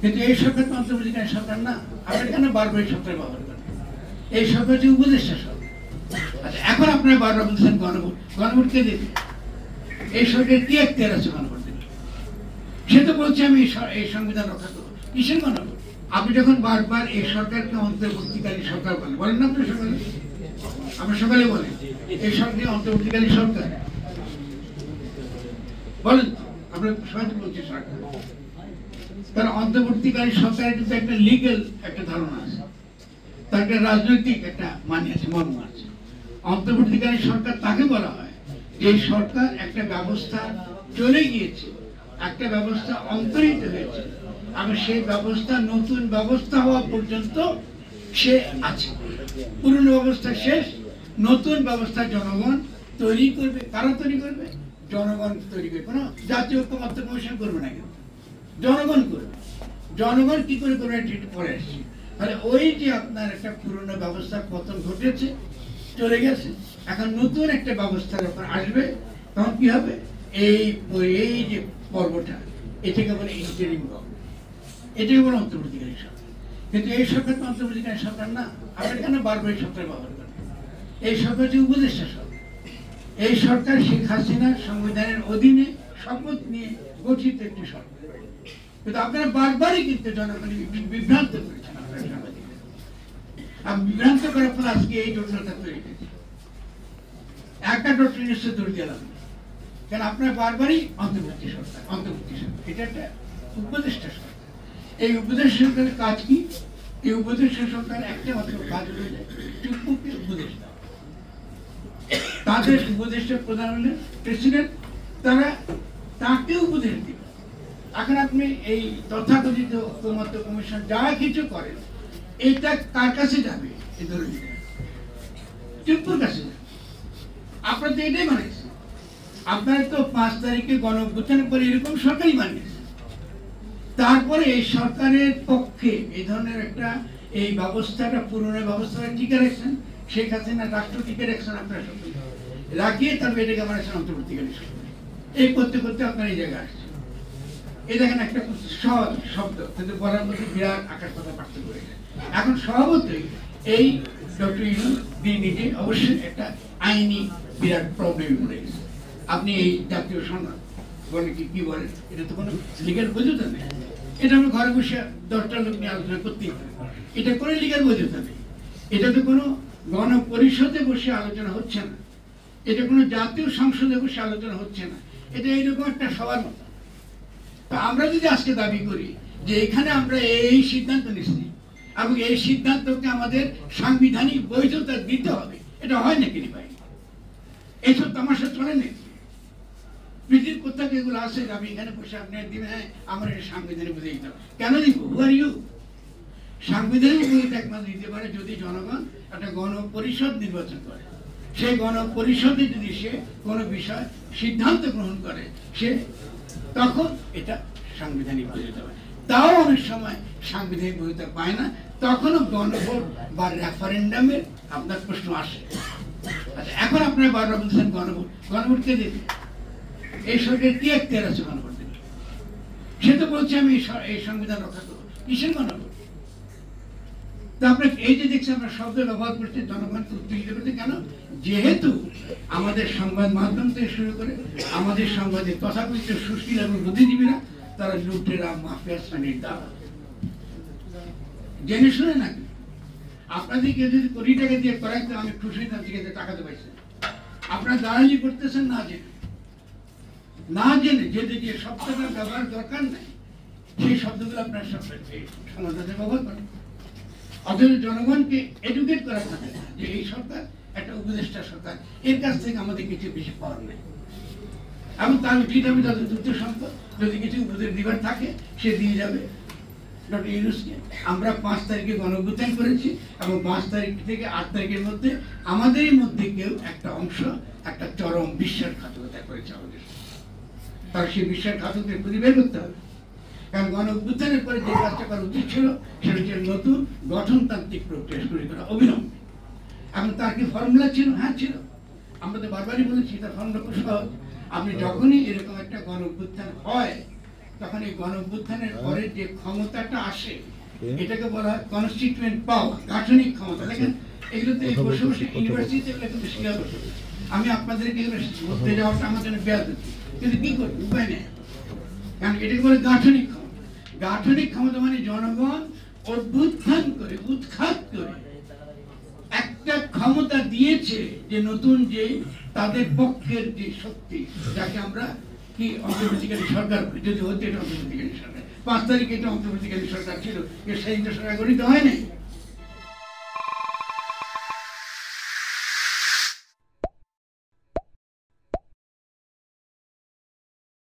কিন্তু এই সরকার তো অন্তর্বর্তীকালীন সরকার না। আপনারা কেন বারবার এই সরকার ব্যবহার করেন? এই সরকার হচ্ছে উপদেষ্টা সরকার। আচ্ছা, এখন আপনারা বারবার বলছেন গণভোট। গণভোট কে দেবে? এই সরকারের কি এখতিয়ার আছে গণভোট দেবে? সে তো বলছে আমি এই সংবিধান রক্ষা করবো। কিসের গণভোট? আপনি যখন বারবার এই সরকারকে অন্তর্বর্তীকালীন সরকার বলেন না, আপনার সকালে আপনার সকালে বলেন এই সরকার অন্তর্বর্তীকালীন সরকার বলেন, আপনার সবাই বলছে সরকার। কারণ অন্তর্বর্তীকালীন সরকারের কিন্তু একটা লিগ্যাল একটা ধারণা আছে, তার একটা রাজনৈতিক একটা মানে আছে, মর্ম আছে। অন্তর্বর্তীকালীন সরকার তাকে বলা হয় যে সরকার একটা ব্যবস্থা চলে গিয়েছে, একটা ব্যবস্থা অন্তরিত হয়েছে, এবং সেই ব্যবস্থা নতুন ব্যবস্থা হওয়া পর্যন্ত সে আছে। পুরনো ব্যবস্থা শেষ, নতুন ব্যবস্থা জনগণ তৈরি করবে। কারা তৈরি করবে? জনগণ তৈরি করবে। কোনো জাতীয় ঐক্যমত্য কমিশন করবে না, কিন্তু জনগণ করবে। জনগণ কি করে করবে সেটা পরে আসছে। তাহলে ওই যে আপনার একটা পুরনো ব্যবস্থার পতন ঘটেছে, চলে গেছে, এখন নতুন একটা ব্যবস্থা যখন আসবে তখন কি হবে? এই যে পর্বটা, এটাকে বলে ইন্টারিম গভর্নমেন্ট, এটাকে বলে অন্তর্বর্তীকালীন সরকার। কিন্তু এই সরকার তো অন্তর্বর্তীকালীন সরকার না। আপনারা কেন বারবার এই সরকার ব্যবহার করেন? এই সরকার হচ্ছে উপদেষ্টা সরকার। এই সরকার শেখ হাসিনার সংবিধানের অধীনে শপথ নিয়ে গঠিত একটি সরকার। কিন্তু আপনারা বারবারই কিন্তু জনগণকে বিভ্রান্ত করেছেন। বিভ্রান্ত করার ফলে আজকে এই জটিলতা তৈরি হয়েছে। একটা ডক্টর নিশ্চয় তৈরি গেলাম, কারণ আপনার বারবারই অন্তর্বর্তী সরকার, অন্তর্বর্তী সরকার। এটা একটা উপদেষ্টা সরকার। এই উপদেষ্টা সরকারের কাজ কি? এই উপদেষ্টা সরকার একটা মাত্র কাজ হয়ে যায়, চুপকে উপদেশ দেওয়া। তাদের উপদেষ্টা প্রধান হলেন প্রেসিডেন্ট, তারা তাকে উপদেশ দিবে। এখন আপনি এই তথাকথিত ঐক্যমত্য কমিশন যা কিছু করেন, এটা কার কাছে যাবে? এই ধরে চুপুর কাছে যাবে। আপনার তো এটাই বানিয়েছে। আপনারা তো 5 তারিখে গণঅভ্যুত্থানের পরে এরকম সরকারই বানিয়েছে। তারপরে এই সরকারের পক্ষে এই ধরনের একটা এই ব্যবস্থাটা, পুরনো ব্যবস্থাটা টিকে রাখছেন, শেখ হাসিনা রাষ্ট্র টিকে রাখছেন, আপনারা সরকার রাখিয়ে তারপরে এটাকে বানিয়েছেন অন্তর্বর্তীকালীন সরকার। এই করতে করতে আপনার এই জায়গায় আসছে। এই দেখেন একটা সহজ শব্দ, কিন্তু বলার মধ্যে বিরাট আকাশ কথা পার্থক্য হয়ে যায়। এখন স্বভাবতই এই ডক্টর ইউনূস নিজে অবশ্যই একটা আইনি বিরাট প্রবলেমে পড়ে গেছে। আপনি এই জাতীয় সংঘাত বলে কি বলেন, এটা তো কোনো লিগ্যাল বৈধতা নেই। এটা আমরা ঘরে বসে 10টা লোক নিয়ে আলোচনা করতেই পারি, এটা কোনো লিগ্যাল বৈধতা নেই। এটা তো কোনো গণপরিষদে বসে আলোচনা হচ্ছে না, এটা কোনো জাতীয় সংসদে বসে আলোচনা হচ্ছে না, এটা এইরকম একটা সবার মতো। তা আমরা যদি আজকে দাবি করি যে এখানে আমরা এই সিদ্ধান্ত নিচ্ছি এবং এই সিদ্ধান্তকে আমাদের সাংবিধানিক বৈধতা দিতে হবে, এটা হয় নাকি ভাই? এইসব তামাশা চলে নাকি? পৃথিবীর কোথাও এগুলো আছে? আমি এখানে বসে আপনি দিবেন, হ্যাঁ আমার এটা সাংবিধানিক বৈধতা দিতে হবে। কেন দিব? হু আর ইউ? সাংবিধানিক বৈধতা একমাত্র দিতে পারে যদি জনগণ একটা গণপরিষদ নির্বাচন করে। সেই গণপরিষদে যদি সে কোনো বিষয় সিদ্ধান্ত গ্রহণ করে, সে তখন এটা সাংবিধানিক বৈধতা পায়। তাও অনেক সময় সাংবিধানিক বৈধতা পায় না, তখনও গণভোট বা রেফারেন্ডামের আপনার প্রশ্ন আসে। আচ্ছা, এখন আপনারা বারবার বলছেন গণভোট। গণভোট কে দেবে? এই সরকারের কি এখতিয়ার আছে গণভোট দেবে? সে তো বলছে আমি এই সংবিধান রক্ষা করবো। কিসের গণভোট? তা আপনার এই যে দেখছি আমরা শব্দ ব্যবহার করছি, জনগণকে উত্তেজিত করতে। কেন? যেহেতু আমাদের সংবাদ মাধ্যম থেকে শুরু করে আমাদের সংবাদে তথাকথিত সুশীল এবং বুদ্ধিজীবীরা তারা লুটেরা, মাফিয়া শ্রেণীর দ্বারা জেনে শুনে নাকি আপনাদের কেউ যদি কোটি টাকা দিয়ে করাইতে, আমি খুশি হইতাম, ঠিক আছে টাকা তো পাইছেন। আপনারা দালালি করতেছেন না জেনে, না জেনে যে শব্দটার ব্যবহার দরকার নাই সেই শব্দগুলো আপনার সমাজে ব্যবহার করেন। অথচ জনগণকে এডুকেট করা থাকে যে এই সরকার একটা উপদেষ্টা সরকার, এর কাছ থেকে আমাদের কিছু বেশি পাওয়ার নেই। এবং তার ঠিক আমি তাদের যুদ্ধ সম্পদ যদি কিছু উপদেশ দিবার থাকে সে দিয়ে যাবে ডক্টর ইউনূসকে। আমরা 5 তারিখে গণঅভ্যুত্থান করেছি এবং 5 তারিখ থেকে 8 তারিখের মধ্যে আমাদেরই মধ্যে কেউ একটা অংশ একটা চরম বিশ্বাসঘাতকতা করেছে আমাদের। তার সেই বিশ্বাসঘাতকদের খুঁজে বের করতে হবে। কারণ গণঅভ্যুত্থানের পরে যে কাজটা করা উচিত ছিল সেটা হচ্ছে নতুন গঠনতান্ত্রিক প্রক্রিয়া শুরু করা অবিলম্বে। এবং তার কি ফর্মুলা ছিল? হ্যাঁ ছিল। আমরা তো বারবারই বলেছি তার ফর্মুলা খুব সহজ। আপনি যখনই এরকম একটা গণঅভ্যুত্থান হয় তখন এই গণঅভ্যুত্থানের পরে যে ক্ষমতাটা আসে এটাকে বলা হয় কনস্টিটিউয়েন্ট পাওয়ার, গাঠনিক ক্ষমতা। দেখেন এগুলোতে বসে বসে ইউনিভার্সিটিতে এগুলো কিন্তু শেখা বসে, আমি আপনাদেরকে এগুলো বলতে যাওয়াটা আমার জন্য ব্যাধ, কিন্তু কি করি, উপায় নেই, কারণ এটাকে বলে গাঠনিক ক্ষমতা। গাঠনিক ক্ষমতা মানে জনগণ অভ্যুত্থান করে, উৎখাত করে একটা ক্ষমতা দিয়েছে, যে নতুন যে তাদের পক্ষের যে শক্তি, যাকে আমরা কি অন্তর্বর্তীকালী সরকার বলি, যদি হচ্ছে এটা অন্তর্বর্তীকালী সরকার। 5 তারিখে এটা অন্তর্বর্তীকালী সরকার ছিল, এর স্বাধীনতা সরকার গঠিত হয় নাই।